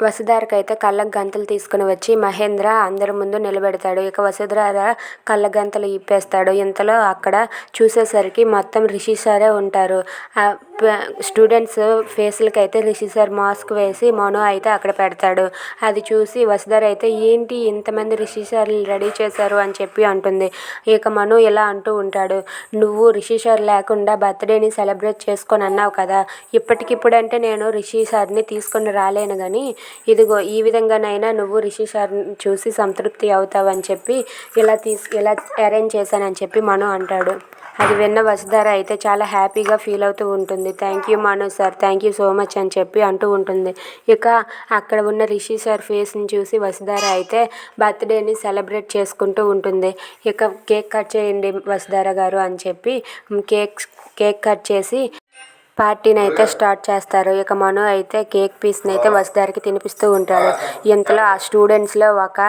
వసుధారకైతే కళ్ళకు గంతలు తీసుకుని వచ్చి మహేంద్ర అందరి ముందు నిలబెడతాడు. ఇక వసుధార కళ్ళ గంతలు ఇప్పేస్తాడు. ఇంతలో అక్కడ చూసేసరికి మొత్తం రిషి సారే ఉంటారు. స్టూడెంట్స్ ఫేసులకైతే రిషి సార్ మాస్క్ వేసి మను అయితే అక్కడ పెడతాడు. అది చూసి వసుధార అయితే ఏంటి ఇంతమంది రిషి సార్లు రెడీ చేశారు అని చెప్పి అంటుంది. ఇక మను ఇలా అంటూ ఉంటాడు, నువ్వు రిషి సార్ లేకుండా బర్త్డేని సెలబ్రేట్ చేసుకొని అన్నావు కదా, ఇప్పటికిప్పుడంటే నేను రిషి సార్ని తీసుకొని రాలేను కానీ ఇదిగో ఈ విధంగానైనా నువ్వు రిషి సార్ని చూసి సంతృప్తి అవుతావని చెప్పి ఇలా అరేంజ్ చేశానని చెప్పి మను అంటాడు. అది విన్న వసుధార అయితే చాలా హ్యాపీగా ఫీల్ అవుతూ ఉంటుంది. Thank you Manu sir, thank you so much అని చెప్పి అంటూ ఉంటుంది. ఇక అక్కడ ఉన్న రిషి సార్ ఫేస్ని చూసి వసుధార అయితే బర్త్డేని సెలబ్రేట్ చేసుకుంటూ ఉంటుంది. ఇక కేక్ కట్ చేయండి వసుధార గారు అని చెప్పి కేక్ కట్ చేసి పార్టీని అయితే స్టార్ట్ చేస్తారు. ఇక మను అయితే కేక్ పీస్ని అయితే వసుధారకి తినిపిస్తూ ఉంటాడు. ఇంతలో ఆ స్టూడెంట్స్లో ఒక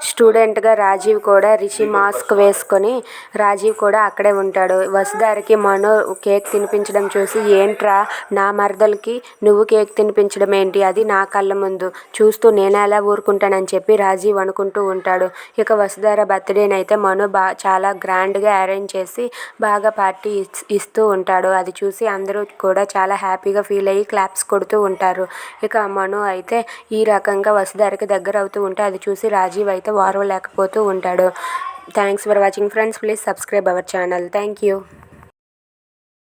స్టూడెంట్గా రాజీవ్ కూడా రిషి మాస్క్ వేసుకొని రాజీవ్ కూడా అక్కడే ఉంటాడు. వసుధారకి మను కేక్ తినిపించడం చూసి ఏంట్రా నా మరదలకి నువ్వు కేక్ తినిపించడం ఏంటి, అది నా కళ్ళ ముందు చూస్తూ నేను ఎలా ఊరుకుంటానని చెప్పి రాజీవ్ అనుకుంటూ ఉంటాడు. ఇక వసుధార బర్త్డేని అయితే మను చాలా గ్రాండ్గా అరేంజ్ చేసి బాగా పార్టీ ఇస్తూ ఉంటాడు. అది చూసి అందరూ కూడా చాలా హ్యాపీగా ఫీల్ అయ్యి క్లాప్స్ కొడుతూ ఉంటారు. ఇక మను అయితే ఈ రకంగా వసుధారకి దగ్గర అవుతూ ఉంటే అది చూసి రాజీవ్ అయితే ఓర్వలేకపోతూ ఉంటాడు. Thanks for watching friends, please subscribe our channel. Thank you.